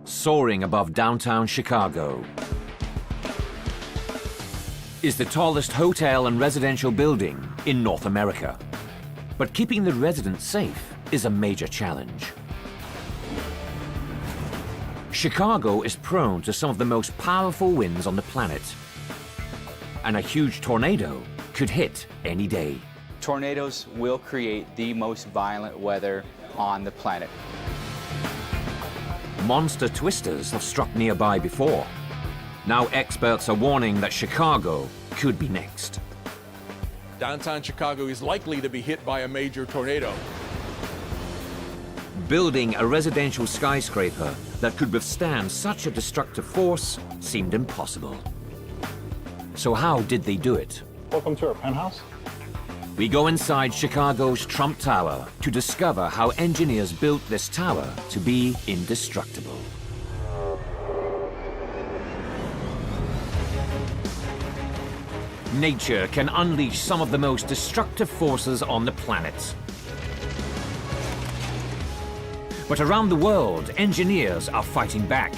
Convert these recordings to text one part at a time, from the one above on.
soaring above downtown Chicago, is the tallest hotel and residential building in North America. But keeping the residents safe is a major challenge. Chicago is prone to some of the most powerful winds on the planet, and a huge tornado could hit any day. Tornadoes will create the most violent weather on the planet. Monster twisters have struck nearby before. Now experts are warning that Chicago could be next. Downtown Chicago is likely to be hit by a major tornado. Building a residential skyscraper that could withstand such a destructive force seemed impossible. So how did they do it? Welcome to our penthouse. We go inside Chicago's Trump Tower to discover how engineers built this tower to be indestructible. Nature can unleash some of the most destructive forces on the planet. But around the world, engineers are fighting back,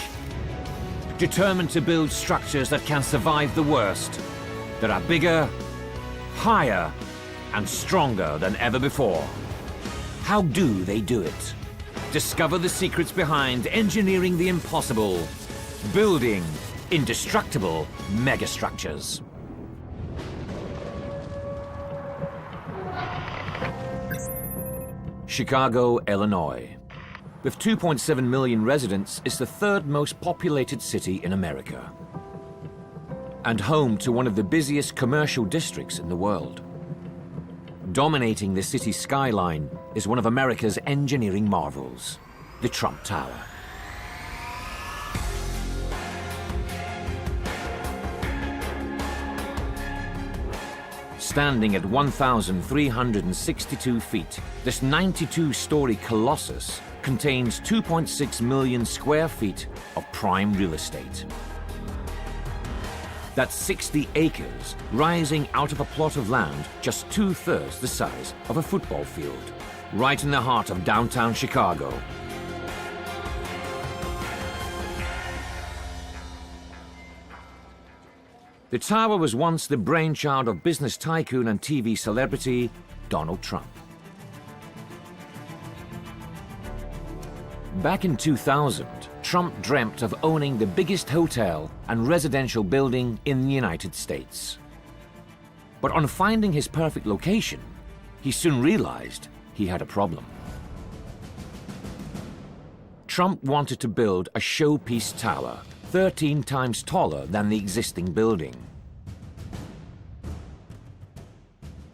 determined to build structures that can survive the worst, that are bigger, higher, and stronger than ever before. How do they do it? Discover the secrets behind engineering the impossible, building indestructible megastructures. Chicago, Illinois. With 2.7 million residents, is the third most populated city in America, and home to one of the busiest commercial districts in the world. Dominating the city's skyline is one of America's engineering marvels, the Trump Tower. Standing at 1,362 feet, this 92-story colossus contains 2.6 million square feet of prime real estate. That's 60 acres, rising out of a plot of land just 2/3 the size of a football field, right in the heart of downtown Chicago. The tower was once the brainchild of business tycoon and TV celebrity Donald Trump. Back in 2000, Trump dreamt of owning the biggest hotel and residential building in the United States. But on finding his perfect location, he soon realized he had a problem. Trump wanted to build a showpiece tower 13 times taller than the existing building.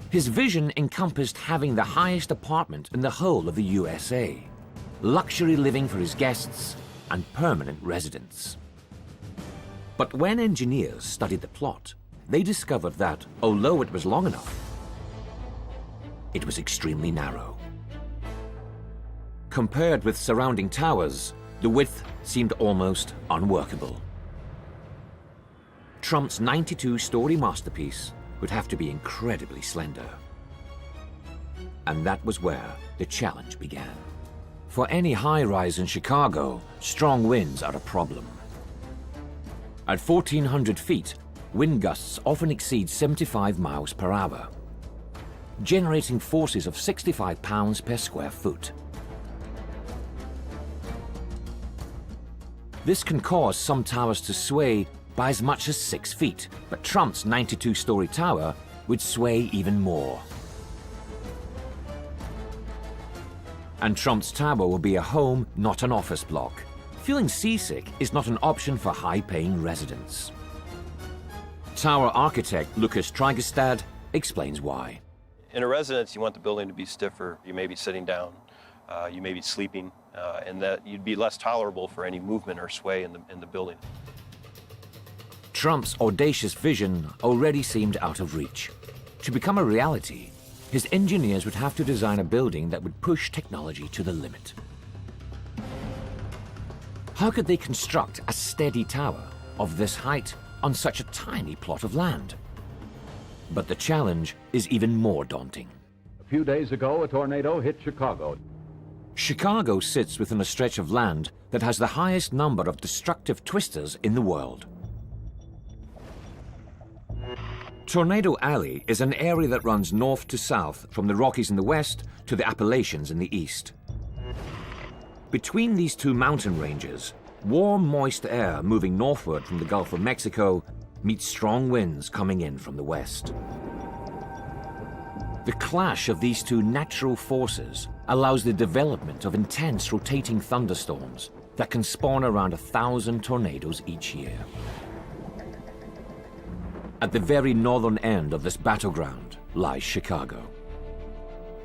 His vision encompassed having the highest apartment in the whole of the USA, luxury living for his guests, and permanent residence. But when engineers studied the plot, they discovered that, although it was long enough, it was extremely narrow. Compared with surrounding towers, the width seemed almost unworkable. Trump's 92-story masterpiece would have to be incredibly slender. And that was where the challenge began. For any high-rise in Chicago, strong winds are a problem. At 1,400 feet, wind gusts often exceed 75 miles per hour, generating forces of 65 pounds per square foot. This can cause some towers to sway by as much as 6 feet, but Trump's 92-story tower would sway even more. And Trump's tower will be a home, not an office block. Feeling seasick is not an option for high-paying residents. Tower architect Lucas Trigestad explains why. In a residence, you want the building to be stiffer. You may be sitting down, you may be sleeping, and that you'd be less tolerable for any movement or sway in the building. Trump's audacious vision already seemed out of reach. To become a reality, his engineers would have to design a building that would push technology to the limit. How could they construct a steady tower of this height on such a tiny plot of land? But the challenge is even more daunting. A few days ago, a tornado hit Chicago. Chicago sits within a stretch of land that has the highest number of destructive twisters in the world. Tornado Alley is an area that runs north to south from the Rockies in the west to the Appalachians in the east. Between these two mountain ranges, warm, moist air moving northward from the Gulf of Mexico meets strong winds coming in from the west. The clash of these two natural forces allows the development of intense rotating thunderstorms that can spawn around 1,000 tornadoes each year. At the very northern end of this battleground lies Chicago.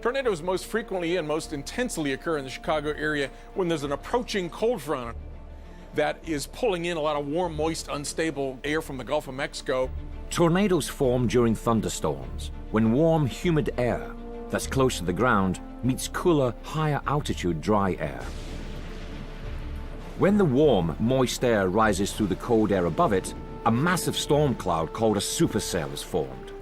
Tornadoes most frequently and most intensely occur in the Chicago area when there's an approaching cold front that is pulling in a lot of warm, moist, unstable air from the Gulf of Mexico. Tornadoes form during thunderstorms when warm, humid air that's close to the ground meets cooler, higher altitude dry air. When the warm, moist air rises through the cold air above it, a massive storm cloud called a supercell is formed.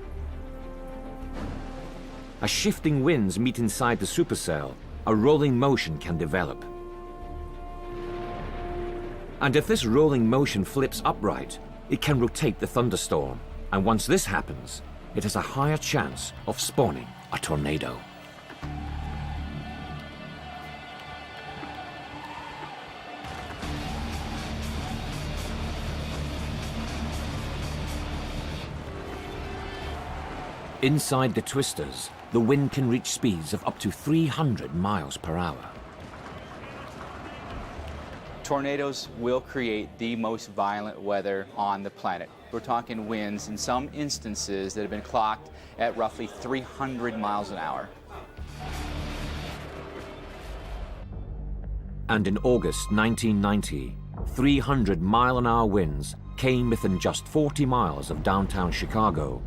As shifting winds meet inside the supercell, a rolling motion can develop. And if this rolling motion flips upright, it can rotate the thunderstorm. And once this happens, it has a higher chance of spawning a tornado. Inside the twisters, the wind can reach speeds of up to 300 miles per hour. Tornadoes will create the most violent weather on the planet. We're talking winds in some instances that have been clocked at roughly 300 miles an hour. And in August 1990, 300-mile-an-hour winds came within just 40 miles of downtown Chicago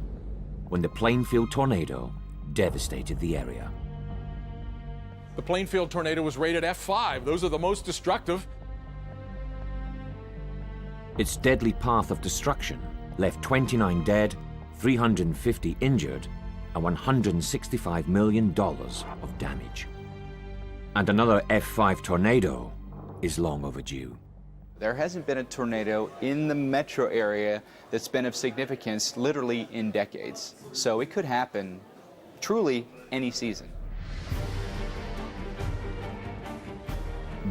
when the Plainfield tornado devastated the area. The Plainfield tornado was rated F5. Those are the most destructive. Its deadly path of destruction left 29 dead, 350 injured, and $165 million of damage. And another F5 tornado is long overdue. There hasn't been a tornado in the metro area that's been of significance literally in decades. So it could happen truly any season.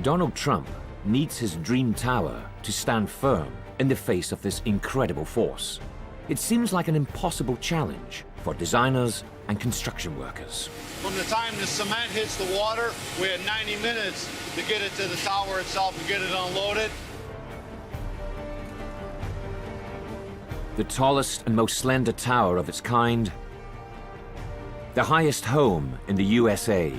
Donald Trump needs his dream tower to stand firm in the face of this incredible force. It seems like an impossible challenge for designers and construction workers. From the time the cement hits the water, we had 90 minutes to get it to the tower itself and get it unloaded. The tallest and most slender tower of its kind, the highest home in the USA,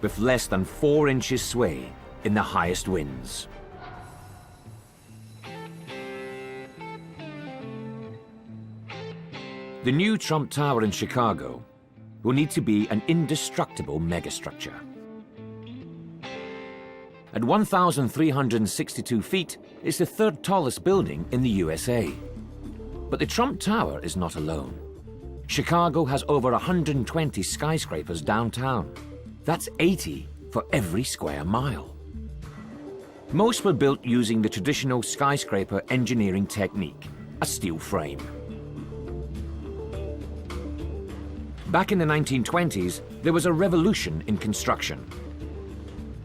with less than 4 inches sway in the highest winds. The new Trump Tower in Chicago will need to be an indestructible megastructure. At 1,362 feet, it's the third tallest building in the USA. But the Trump Tower is not alone. Chicago has over 120 skyscrapers downtown. That's 80 for every square mile. Most were built using the traditional skyscraper engineering technique, a steel frame. Back in the 1920s, there was a revolution in construction.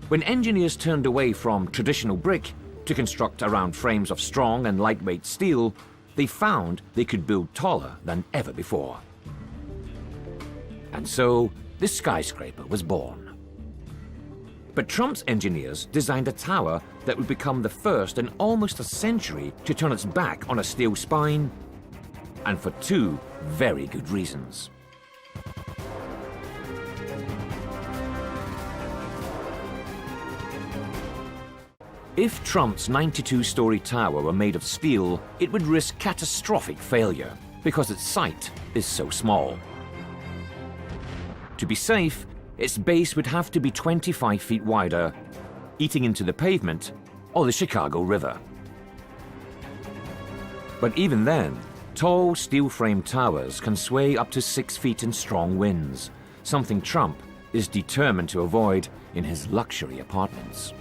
When engineers turned away from traditional brick to construct around frames of strong and lightweight steel, they found they could build taller than ever before. And so, the skyscraper was born. But Trump's engineers designed a tower that would become the first in almost a century to turn its back on a steel spine, and for two very good reasons. If Trump's 92-story tower were made of steel, it would risk catastrophic failure because its site is so small. To be safe, its base would have to be 25 feet wider, eating into the pavement or the Chicago River. But even then, tall steel-framed towers can sway up to 6 feet in strong winds, something Trump is determined to avoid in his luxury apartments.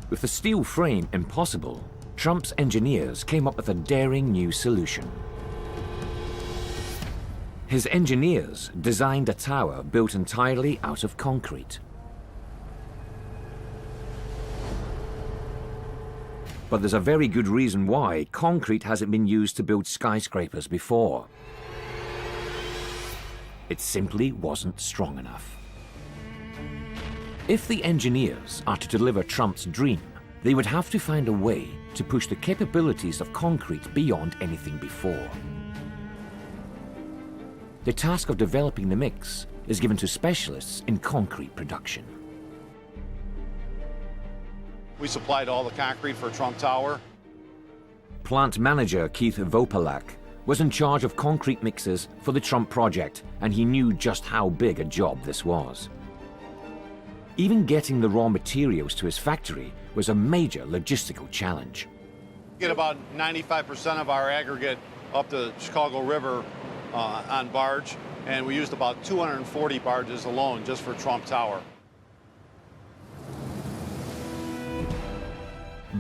With the steel frame impossible, Trump's engineers came up with a daring new solution. His engineers designed a tower built entirely out of concrete. But there's a very good reason why concrete hasn't been used to build skyscrapers before. It simply wasn't strong enough. If the engineers are to deliver Trump's dream, they would have to find a way to push the capabilities of concrete beyond anything before. The task of developing the mix is given to specialists in concrete production. We supplied all the concrete for Trump Tower. Plant manager Keith Vopalak was in charge of concrete mixes for the Trump project, and he knew just how big a job this was. Even getting the raw materials to his factory was a major logistical challenge. We get about 95% of our aggregate up the Chicago River on barge, and we used about 240 barges alone just for Trump Tower.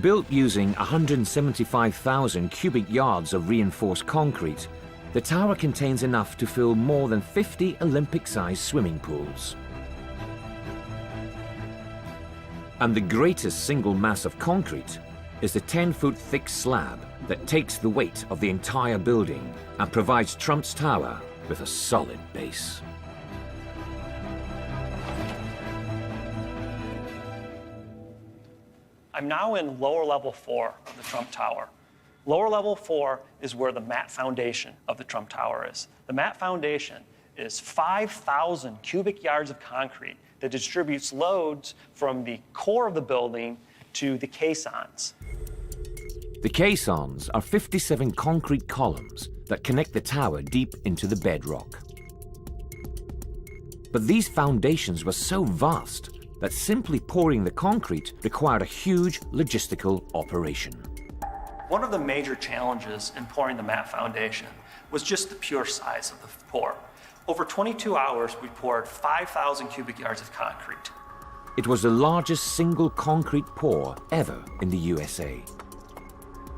Built using 175,000 cubic yards of reinforced concrete, the tower contains enough to fill more than 50 Olympic-sized swimming pools. And the greatest single mass of concrete is the 10-foot thick slab that takes the weight of the entire building and provides Trump's tower with a solid base. I'm now in lower level 4 of the Trump Tower. Lower level 4 is where the mat foundation of the Trump Tower is. The mat foundation is 5,000 cubic yards of concrete that distributes loads from the core of the building to the caissons. The caissons are 57 concrete columns that connect the tower deep into the bedrock. But these foundations were so vast that simply pouring the concrete required a huge logistical operation. One of the major challenges in pouring the mat foundation was just the pure size of the pour. Over 22 hours, we poured 5,000 cubic yards of concrete. It was the largest single concrete pour ever in the USA.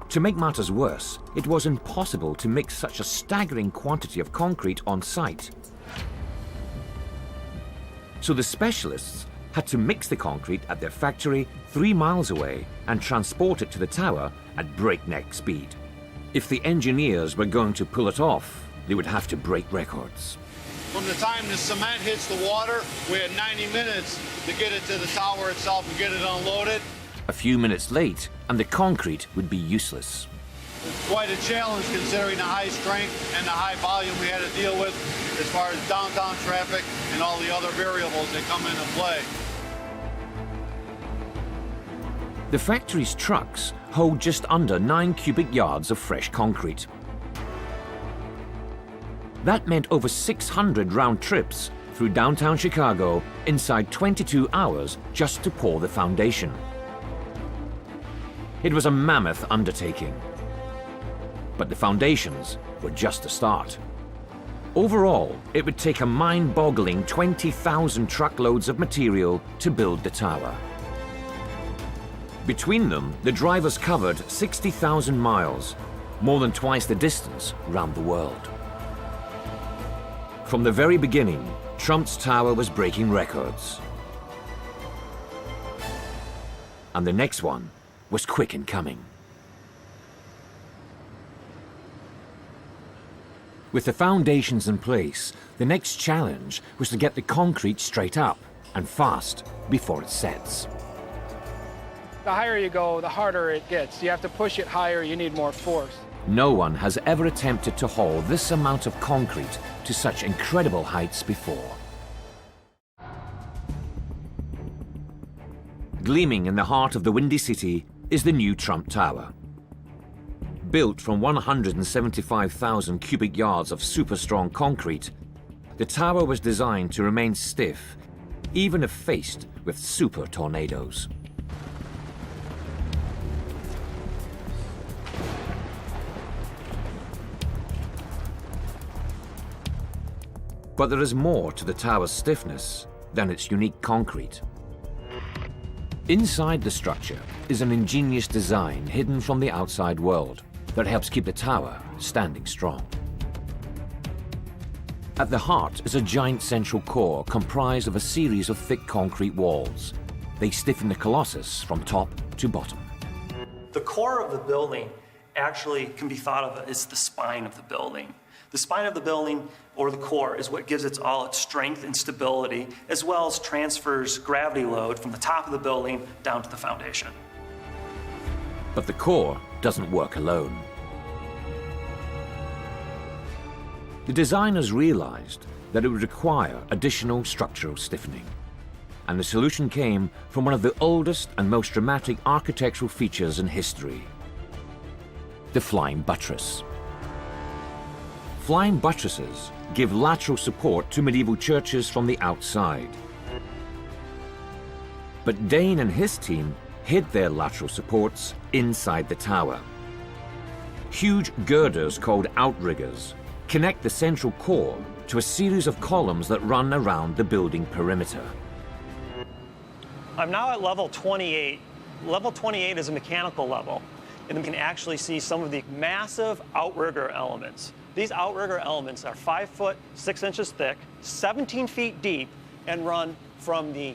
To make matters worse, it was impossible to mix such a staggering quantity of concrete on site. So the specialists had to mix the concrete at their factory 3 miles away and transport it to the tower at breakneck speed. If the engineers were going to pull it off, they would have to break records. From the time the cement hits the water, we had 90 minutes to get it to the tower itself and get it unloaded. A few minutes late, and the concrete would be useless. It's quite a challenge considering the high strength and the high volume we had to deal with as far as downtown traffic and all the other variables that come into play. The factory's trucks hold just under 9 cubic yards of fresh concrete. That meant over 600 round trips through downtown Chicago inside 22 hours just to pour the foundation. It was a mammoth undertaking. But the foundations were just a start. Overall, it would take a mind-boggling 20,000 truckloads of material to build the tower. Between them, the drivers covered 60,000 miles, more than twice the distance round the world. From the very beginning, Trump's tower was breaking records. And the next one was quick in coming. With the foundations in place, the next challenge was to get the concrete straight up and fast before it sets. The higher you go, the harder it gets. You have to push it higher, you need more force. No one has ever attempted to haul this amount of concrete to such incredible heights before. Gleaming in the heart of the Windy City is the new Trump Tower. Built from 175,000 cubic yards of super strong concrete, the tower was designed to remain stiff, even if faced with super tornadoes. But there is more to the tower's stiffness than its unique concrete. Inside the structure is an ingenious design hidden from the outside world that helps keep the tower standing strong. At the heart is a giant central core comprised of a series of thick concrete walls. They stiffen the Colossus from top to bottom. The core of the building actually can be thought of as the spine of the building. The spine of the building, or the core, is what gives it all its strength and stability, as well as transfers gravity load from the top of the building down to the foundation. But the core doesn't work alone. The designers realized that it would require additional structural stiffening, and the solution came from one of the oldest and most dramatic architectural features in history: the flying buttress. Flying buttresses give lateral support to medieval churches from the outside. But Dane and his team hid their lateral supports inside the tower. Huge girders called outriggers connect the central core to a series of columns that run around the building perimeter. I'm now at level 28. Level 28 is a mechanical level, and we can actually see some of the massive outrigger elements. These outrigger elements are 5 foot 6 inches thick, 17 feet deep, and run from the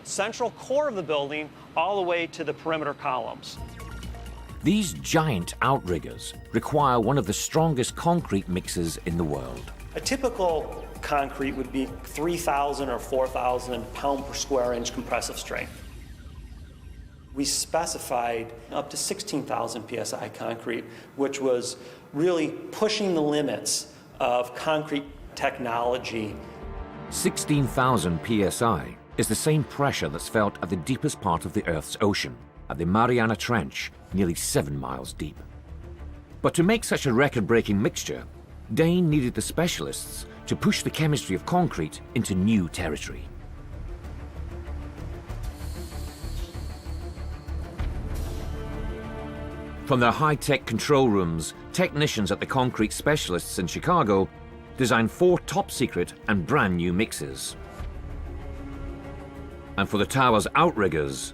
central core of the building all the way to the perimeter columns. These giant outriggers require one of the strongest concrete mixes in the world. A typical concrete would be 3,000 or 4,000 pound per square inch compressive strength. We specified up to 16,000 PSI concrete, which was really pushing the limits of concrete technology. 16,000 PSI is the same pressure that's felt at the deepest part of the Earth's ocean, at the Mariana Trench, nearly 7 miles deep. But to make such a record-breaking mixture, Dane needed the specialists to push the chemistry of concrete into new territory. From their high-tech control rooms, technicians at the concrete specialists in Chicago designed 4 top-secret and brand-new mixes. And for the tower's outriggers,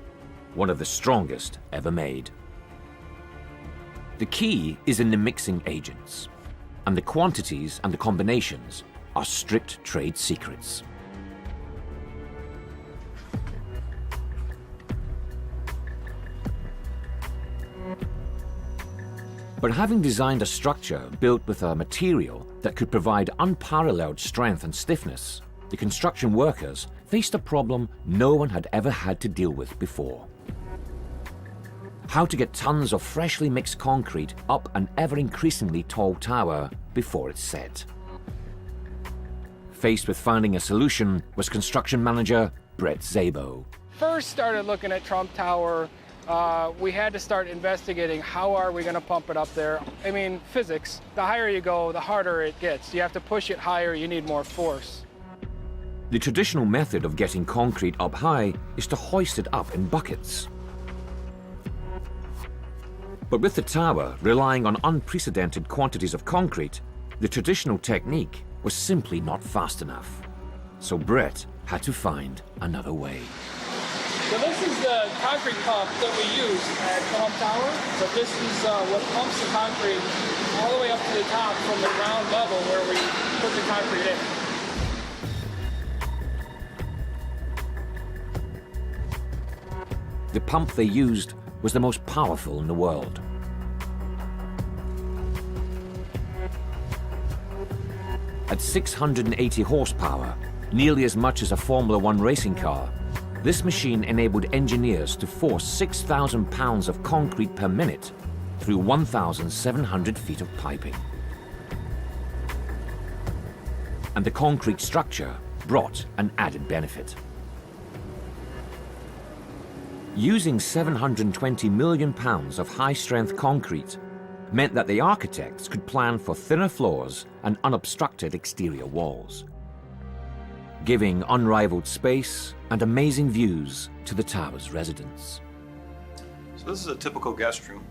one of the strongest ever made. The key is in the mixing agents, and the quantities and the combinations are strict trade secrets. But having designed a structure built with a material that could provide unparalleled strength and stiffness, the construction workers faced a problem no one had ever had to deal with before: how to get tons of freshly mixed concrete up an ever-increasingly tall tower before it's set. Faced with finding a solution was construction manager Brett Szabo. First started looking at Trump Tower. We had to start investigating how are we going to pump it up there. I mean, physics, the higher you go, the harder it gets. You have to push it higher, you need more force. The traditional method of getting concrete up high is to hoist it up in buckets. But with the tower relying on unprecedented quantities of concrete, the traditional technique was simply not fast enough. So Brett had to find another way. So this is the concrete pump that we use at Trump Tower. So this is what pumps the concrete all the way up to the top from the ground level where we put the concrete in. The pump they used was the most powerful in the world. At 680 horsepower, nearly as much as a Formula One racing car, this machine enabled engineers to force 6,000 pounds of concrete per minute through 1,700 feet of piping. And the concrete structure brought an added benefit. Using 720 million pounds of high-strength concrete meant that the architects could plan for thinner floors and unobstructed exterior walls, giving unrivaled space and amazing views to the tower's residents. So this is a typical guest room.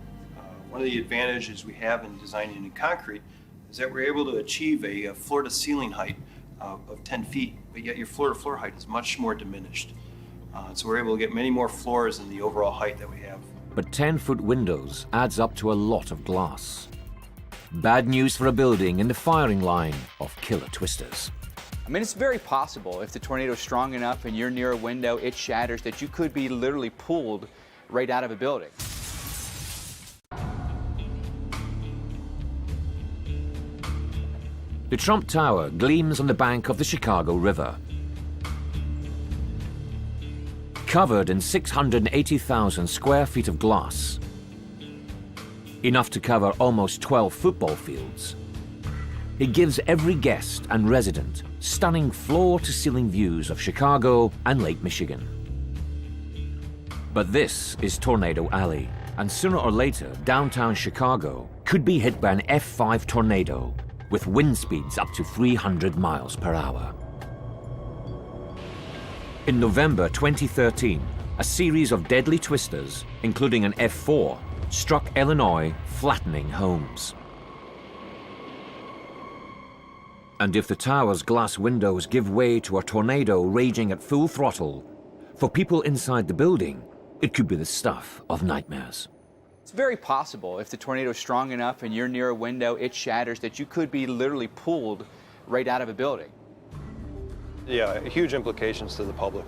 One of the advantages we have in designing in concrete is that we're able to achieve a floor-to-ceiling height of 10 feet, but yet your floor-to-floor height is much more diminished. So we're able to get many more floors than the overall height that we have. But 10-foot windows adds up to a lot of glass. Bad news for a building in the firing line of killer twisters. I mean, it's very possible if the tornado is strong enough and you're near a window, it shatters, that you could be literally pulled right out of a building. The Trump Tower gleams on the bank of the Chicago River. Covered in 680,000 square feet of glass, enough to cover almost 12 football fields, it gives every guest and resident stunning floor-to-ceiling views of Chicago and Lake Michigan. But this is Tornado Alley, and sooner or later, downtown Chicago could be hit by an F5 tornado with wind speeds up to 300 miles per hour. In November 2013, a series of deadly twisters, including an F4, struck Illinois, flattening homes. And if the tower's glass windows give way to a tornado raging at full throttle, for people inside the building, it could be the stuff of nightmares. It's very possible if the tornado is strong enough and you're near a window, it shatters, that you could be literally pulled right out of a building. Yeah, huge implications to the public.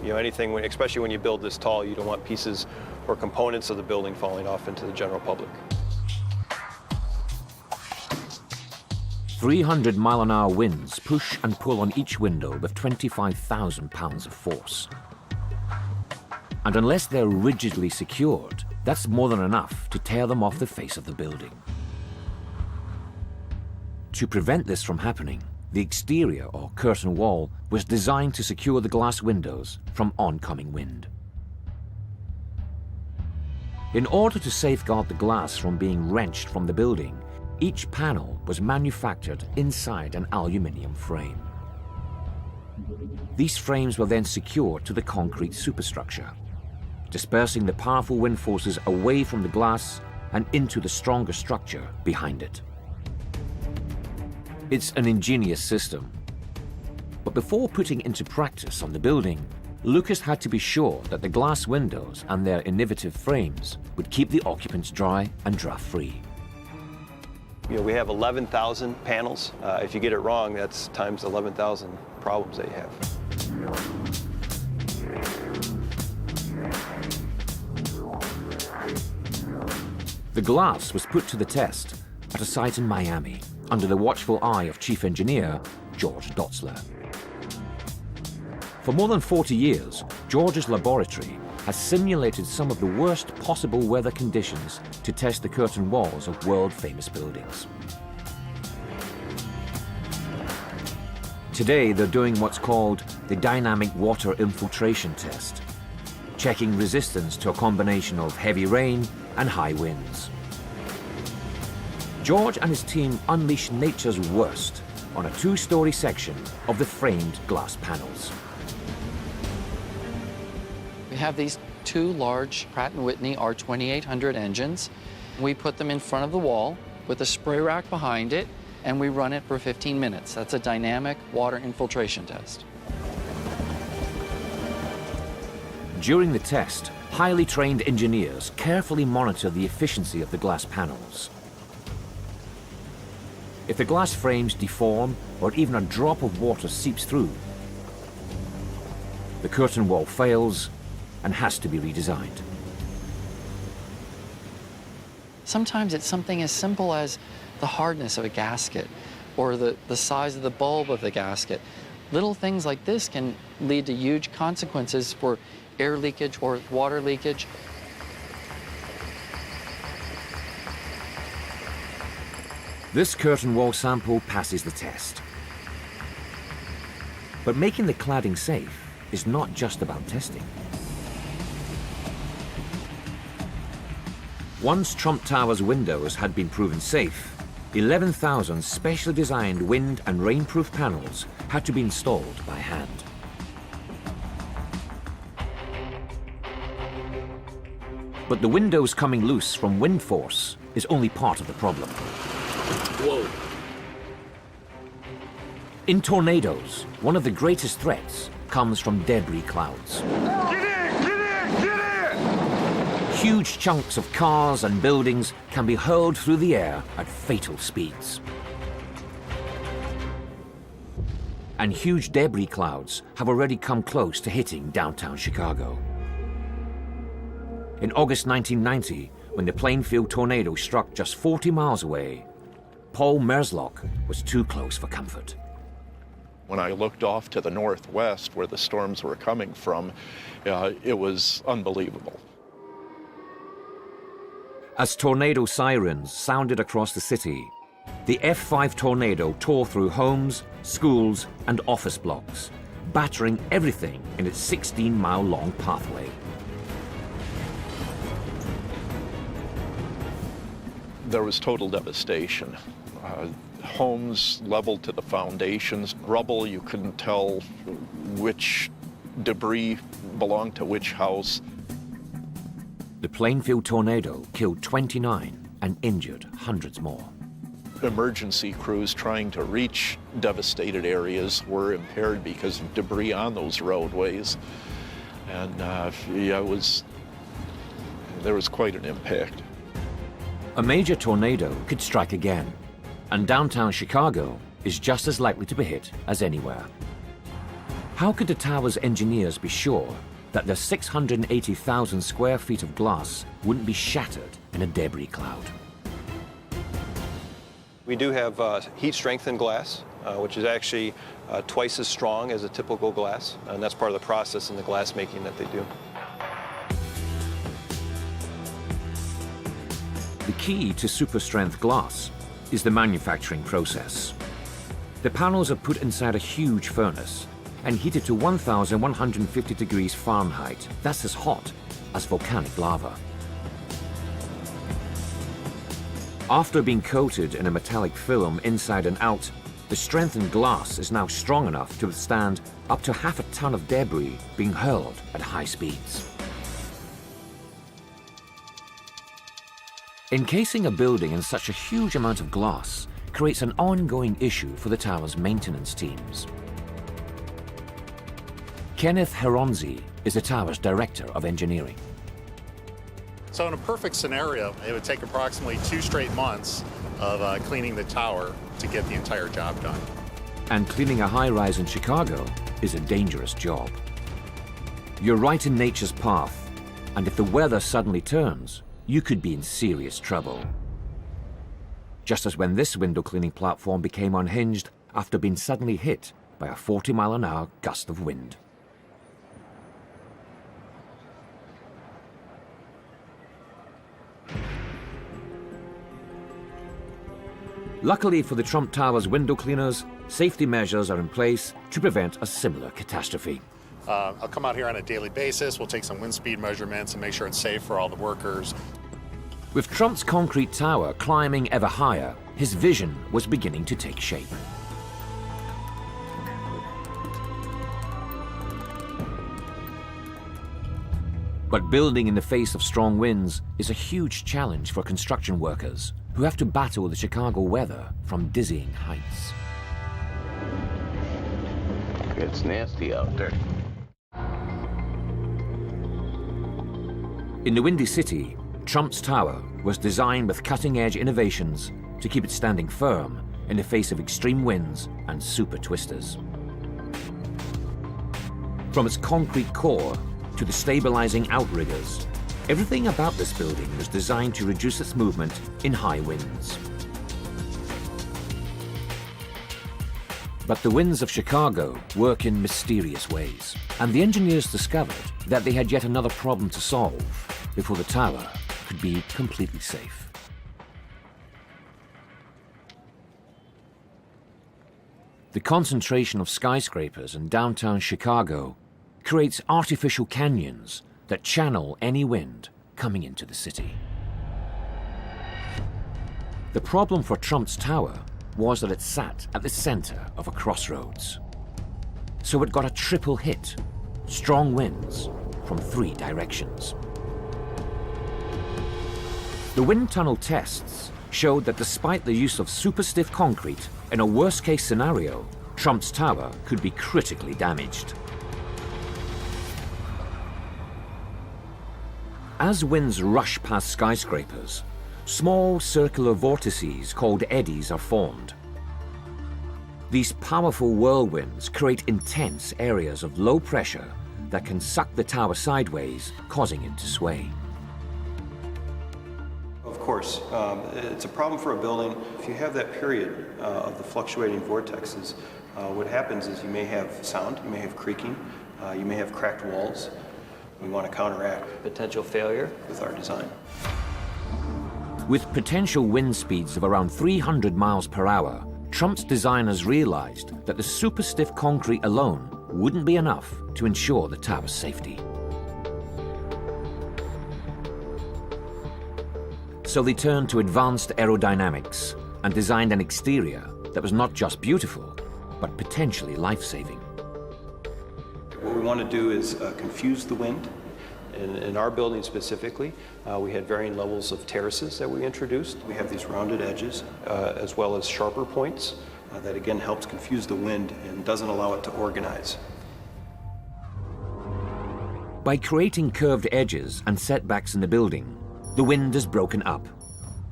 You know, anything, especially when you build this tall, you don't want pieces or components of the building falling off into the general public. 300-mile-an-hour winds push and pull on each window with 25,000 pounds of force. And unless they're rigidly secured, that's more than enough to tear them off the face of the building. To prevent this from happening, the exterior, or curtain wall, was designed to secure the glass windows from oncoming wind. In order to safeguard the glass from being wrenched from the building, each panel was manufactured inside an aluminium frame. These frames were then secured to the concrete superstructure, dispersing the powerful wind forces away from the glass and into the stronger structure behind it. It's an ingenious system. But before putting into practice on the building, Lucas had to be sure that the glass windows and their innovative frames would keep the occupants dry and draft-free. You know, we have 11,000 panels. If you get it wrong, that's times 11,000 problems that you have. The glass was put to the test at a site in Miami, under the watchful eye of Chief Engineer George Dotzler. For more than 40 years, George's laboratory has simulated some of the worst possible weather conditions to test the curtain walls of world-famous buildings. Today, they're doing what's called the dynamic water infiltration test, checking resistance to a combination of heavy rain and high winds. George and his team unleash nature's worst on a 2-story section of the framed glass panels. We have these 2 large Pratt & Whitney R2800 engines. We put them in front of the wall with a spray rack behind it, and we run it for 15 minutes. That's a dynamic water infiltration test. During the test, highly trained engineers carefully monitor the efficiency of the glass panels. If the glass frames deform or even a drop of water seeps through, the curtain wall fails and has to be redesigned. Sometimes it's something as simple as the hardness of a gasket or the size of the bulb of the gasket. Little things like this can lead to huge consequences for air leakage or water leakage. This curtain wall sample passes the test. But making the cladding safe is not just about testing. Once Trump Tower's windows had been proven safe, 11,000 specially designed wind and rainproof panels had to be installed by hand. But the windows coming loose from wind force is only part of the problem. Whoa. In tornadoes, one of the greatest threats comes from debris clouds. Huge chunks of cars and buildings can be hurled through the air at fatal speeds. And huge debris clouds have already come close to hitting downtown Chicago. In August 1990, when the Plainfield tornado struck just 40 miles away, Paul Merzlock was too close for comfort. When I looked off to the northwest where the storms were coming from, it was unbelievable. As tornado sirens sounded across the city, the F5 tornado tore through homes, schools, and office blocks, battering everything in its 16-mile-long pathway. There was total devastation. Homes leveled to the foundations, rubble, you couldn't tell which debris belonged to which house. The Plainfield tornado killed 29 and injured hundreds more. Emergency crews trying to reach devastated areas were impaired because of debris on those roadways. And there was quite an impact. A major tornado could strike again, and downtown Chicago is just as likely to be hit as anywhere. How could the tower's engineers be sure that the 680,000 square feet of glass wouldn't be shattered in a debris cloud? We do have heat-strengthened glass, which is actually twice as strong as a typical glass, and that's part of the process in the glass making that they do. The key to super-strength glass is the manufacturing process. The panels are put inside a huge furnace and heated to 1,150 degrees Fahrenheit. That's as hot as volcanic lava. After being coated in a metallic film inside and out, the strengthened glass is now strong enough to withstand up to half a ton of debris being hurled at high speeds. Encasing a building in such a huge amount of glass creates an ongoing issue for the tower's maintenance teams. Kenneth Heronzi is the tower's director of engineering. So in a perfect scenario, it would take approximately 2 straight months of cleaning the tower to get the entire job done. And cleaning a high-rise in Chicago is a dangerous job. You're right in nature's path, and if the weather suddenly turns, you could be in serious trouble. Just as when this window cleaning platform became unhinged after being suddenly hit by a 40-mile-an-hour gust of wind. Luckily for the Trump Tower's window cleaners, safety measures are in place to prevent a similar catastrophe. I'll come out here on a daily basis. We'll take some wind speed measurements and make sure it's safe for all the workers. With Trump's concrete tower climbing ever higher, his vision was beginning to take shape. But building in the face of strong winds is a huge challenge for construction workers who have to battle the Chicago weather from dizzying heights. It's nasty out there. In the Windy City, Trump's tower was designed with cutting-edge innovations to keep it standing firm in the face of extreme winds and super twisters. From its concrete core to the stabilizing outriggers, everything about this building was designed to reduce its movement in high winds. But the winds of Chicago work in mysterious ways, and the engineers discovered that they had yet another problem to solve before the tower could be completely safe. The concentration of skyscrapers in downtown Chicago creates artificial canyons that channel any wind coming into the city. The problem for Trump's tower was that it sat at the center of a crossroads. So it got a triple hit, strong winds from 3 directions. The wind tunnel tests showed that despite the use of super stiff concrete, in a worst-case scenario, Trump's tower could be critically damaged. As winds rush past skyscrapers, small circular vortices called eddies are formed. These powerful whirlwinds create intense areas of low pressure that can suck the tower sideways, causing it to sway. Of course, it's a problem for a building. If you have that period of the fluctuating vortexes, what happens is you may have sound, you may have creaking, you may have cracked walls. We want to counteract potential failure with our design. With potential wind speeds of around 300 miles per hour, Trump's designers realized that the super stiff concrete alone wouldn't be enough to ensure the tower's safety. So they turned to advanced aerodynamics and designed an exterior that was not just beautiful, but potentially life-saving. What we want to do is confuse the wind. In our building specifically, we had varying levels of terraces that we introduced. We have these rounded edges, as well as sharper points, that again helps confuse the wind and doesn't allow it to organize. By creating curved edges and setbacks in the building, the wind is broken up,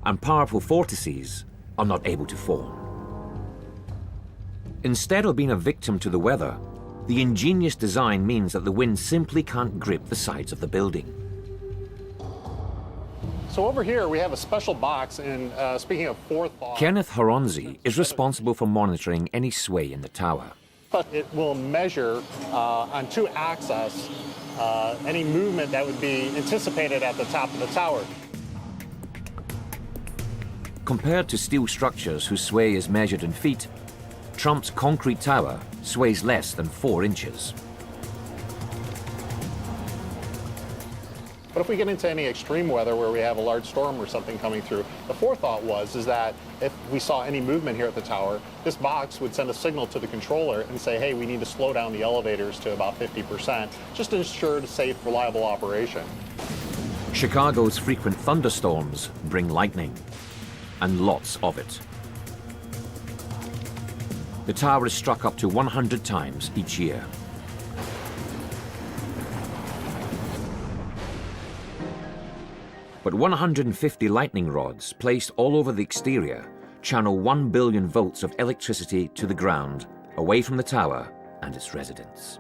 and powerful vortices are not able to form. Instead of being a victim to the weather, the ingenious design means that the wind simply can't grip the sides of the building. So over here we have a special box, and speaking of forethought, Kenneth Horonzi is responsible for monitoring any sway in the tower. but it will measure on 2 axes any movement that would be anticipated at the top of the tower. Compared to steel structures whose sway is measured in feet, Trump's concrete tower sways less than 4 inches. But if we get into any extreme weather where we have a large storm or something coming through, the forethought is that if we saw any movement here at the tower, this box would send a signal to the controller and say, hey, we need to slow down the elevators to about 50%, just to ensure safe, reliable operation. Chicago's frequent thunderstorms bring lightning, and lots of it. The tower is struck up to 100 times each year. But 150 lightning rods placed all over the exterior channel 1 billion volts of electricity to the ground, away from the tower and its residents.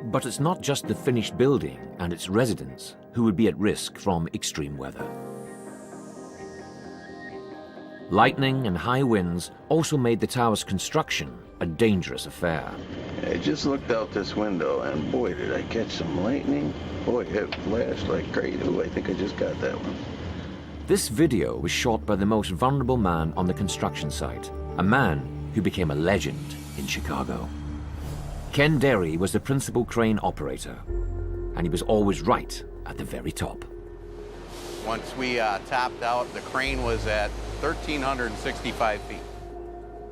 But it's not just the finished building and its residents who would be at risk from extreme weather. Lightning and high winds also made the tower's construction a dangerous affair. I just looked out this window and boy, did I catch some lightning. Boy, it flashed like crazy. Ooh, I think I just got that one. This video was shot by the most vulnerable man on the construction site, a man who became a legend in Chicago. Ken Derry was the principal crane operator, and he was always right at the very top. Once we topped out, the crane was at 1,365 feet.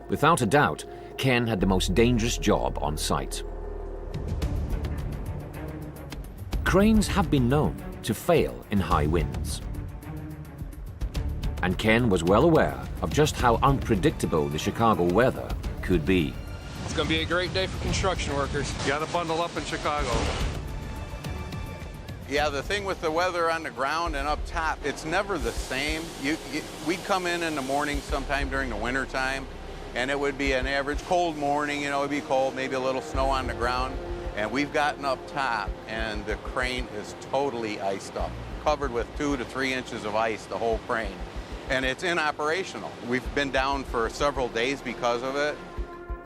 Without a doubt, Ken had the most dangerous job on site. Cranes have been known to fail in high winds. And Ken was well aware of just how unpredictable the Chicago weather could be. It's going to be a great day for construction workers. You got to bundle up in Chicago. Yeah, the thing with the weather on the ground and up top, it's never the same. We'd come in the morning sometime during the winter time, and it would be an average cold morning, you know, it'd be cold, maybe a little snow on the ground. And we've gotten up top, and the crane is totally iced up, covered with 2 to 3 inches of ice, the whole crane. And it's inoperational. We've been down for several days because of it.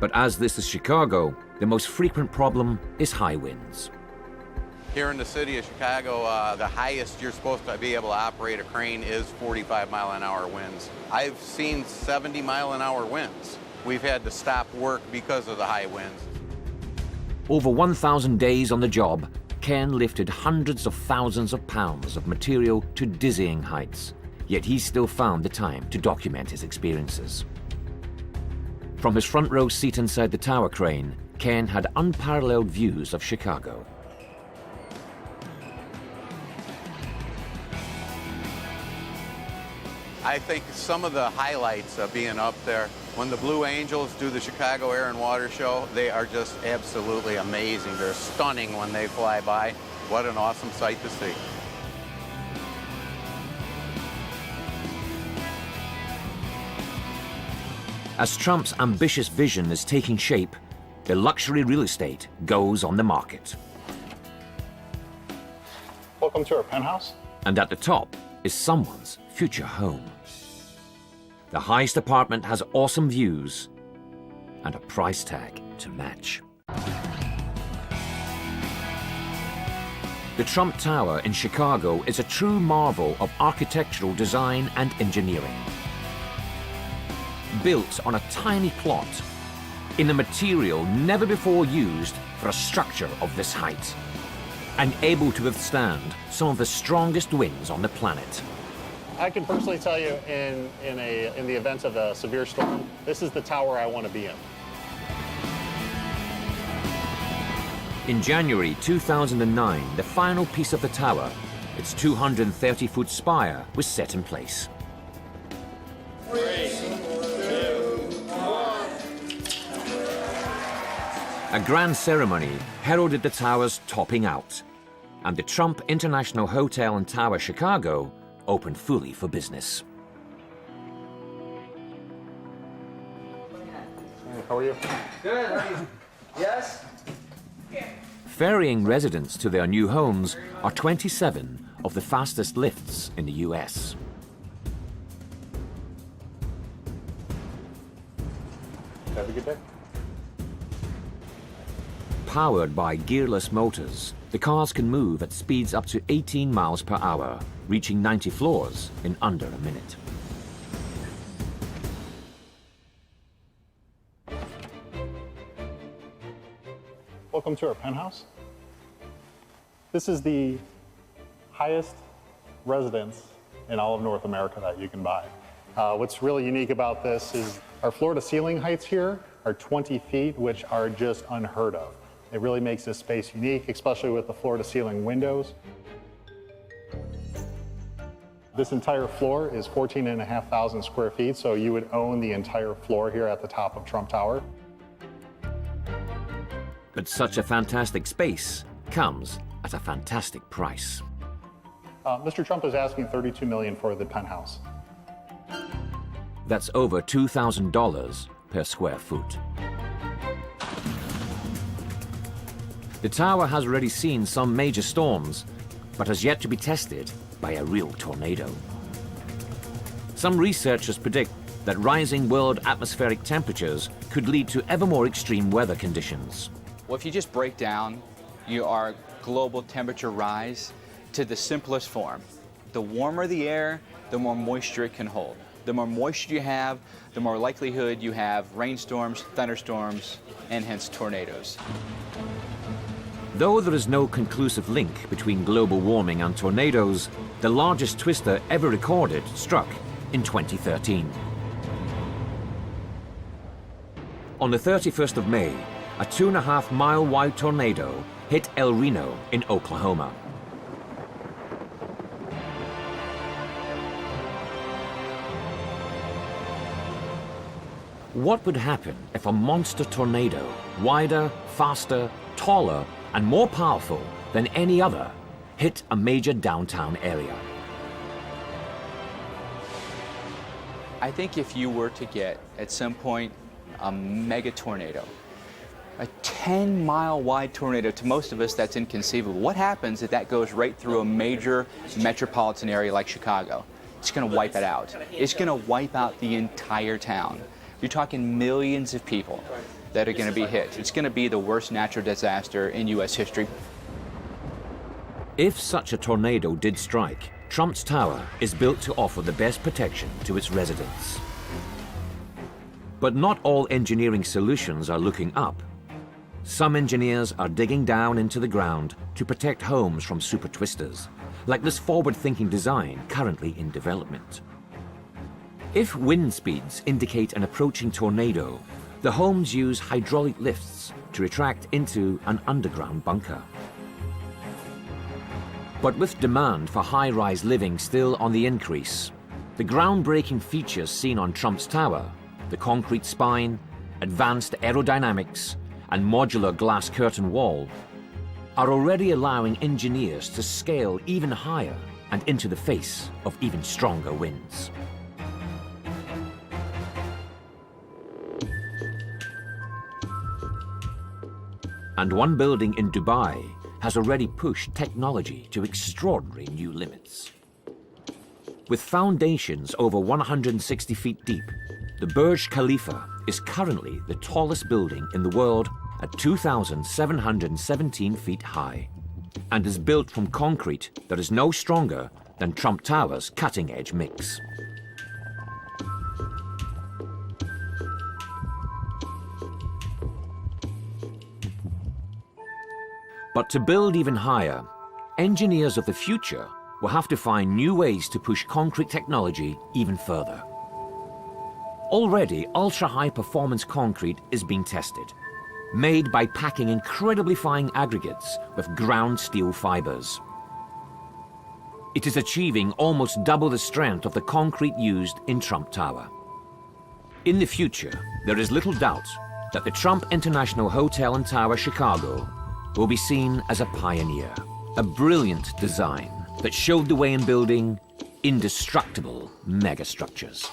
But as this is Chicago, the most frequent problem is high winds. Here in the city of Chicago, the highest you're supposed to be able to operate a crane is 45-mile-an-hour winds. I've seen 70-mile-an-hour winds. We've had to stop work because of the high winds. Over 1,000 days on the job, Ken lifted hundreds of thousands of pounds of material to dizzying heights, yet he still found the time to document his experiences. From his front row seat inside the tower crane, Ken had unparalleled views of Chicago. I think some of the highlights of being up there When the Blue Angels do the Chicago Air and Water Show, they are just absolutely amazing. They're stunning when they fly by. What an awesome sight to see. As Trump's ambitious vision is taking shape, the luxury real estate goes on the market. Welcome to our penthouse. And at the top is someone's future home. The highest apartment has awesome views and a price tag to match. The Trump Tower in Chicago is a true marvel of architectural design and engineering. Built on a tiny plot, in a material never before used for a structure of this height, and able to withstand some of the strongest winds on the planet. I can personally tell you, in the event of a severe storm, this is the tower I want to be in. In January 2009, the final piece of the tower, its 230-foot spire, was set in place. 3, 2, 1. A grand ceremony heralded the tower's topping out, and the Trump International Hotel and Tower Chicago opened fully for business. How are you? Good, how are you? Yes? Ferrying residents to their new homes are 27 of the fastest lifts in the US. Have a good day. Powered by gearless motors, the cars can move at speeds up to 18 miles per hour, reaching 90 floors in under a minute. Welcome to our penthouse. This is the highest residence in all of North America that you can buy. What's really unique about this is our floor-to-ceiling heights here are 20 feet, which are just unheard of. It really makes this space unique, especially with the floor-to-ceiling windows. This entire floor is 14,500 square feet, so you would own the entire floor here at the top of Trump Tower. But such a fantastic space comes at a fantastic price. Mr. Trump is asking $32 million for the penthouse. That's over $2,000 per square foot. The tower has already seen some major storms, but has yet to be tested by a real tornado. Some researchers predict that rising world atmospheric temperatures could lead to ever more extreme weather conditions. Well, if you just break down our global temperature rise to the simplest form, the warmer the air, the more moisture it can hold. The more moisture you have, the more likelihood you have rainstorms, thunderstorms, and hence tornadoes. Though there is no conclusive link between global warming and tornadoes, the largest twister ever recorded struck in 2013. On the 31st of May, a 2.5-mile-wide tornado hit El Reno in Oklahoma. What would happen if a monster tornado, wider, faster, taller, and more powerful than any other, hit a major downtown area? I think if you were to get, at some point, a mega tornado, a 10-mile wide tornado, to most of us that's inconceivable. What happens if that goes right through a major metropolitan area like Chicago? It's going to wipe it out. It's going to wipe out the entire town. You're talking millions of people that are going to be hit. It's going to be the worst natural disaster in U.S. history. If such a tornado did strike, Trump's Tower is built to offer the best protection to its residents. But not all engineering solutions are looking up. Some engineers are digging down into the ground to protect homes from super twisters, like this forward-thinking design currently in development. If wind speeds indicate an approaching tornado, the homes use hydraulic lifts to retract into an underground bunker. But with demand for high-rise living still on the increase, the groundbreaking features seen on Trump's Tower the concrete spine, advanced aerodynamics, and modular glass curtain wall are already allowing engineers to scale even higher and into the face of even stronger winds. And one building in Dubai has already pushed technology to extraordinary new limits. With foundations over 160 feet deep, the Burj Khalifa is currently the tallest building in the world at 2,717 feet high, and is built from concrete that is no stronger than Trump Tower's cutting-edge mix. But to build even higher, engineers of the future will have to find new ways to push concrete technology even further. Already, ultra-high performance concrete is being tested, made by packing incredibly fine aggregates with ground steel fibers. It is achieving almost double the strength of the concrete used in Trump Tower. In the future, there is little doubt that the Trump International Hotel and Tower Chicago will be seen as a pioneer, a brilliant design that showed the way in building indestructible megastructures.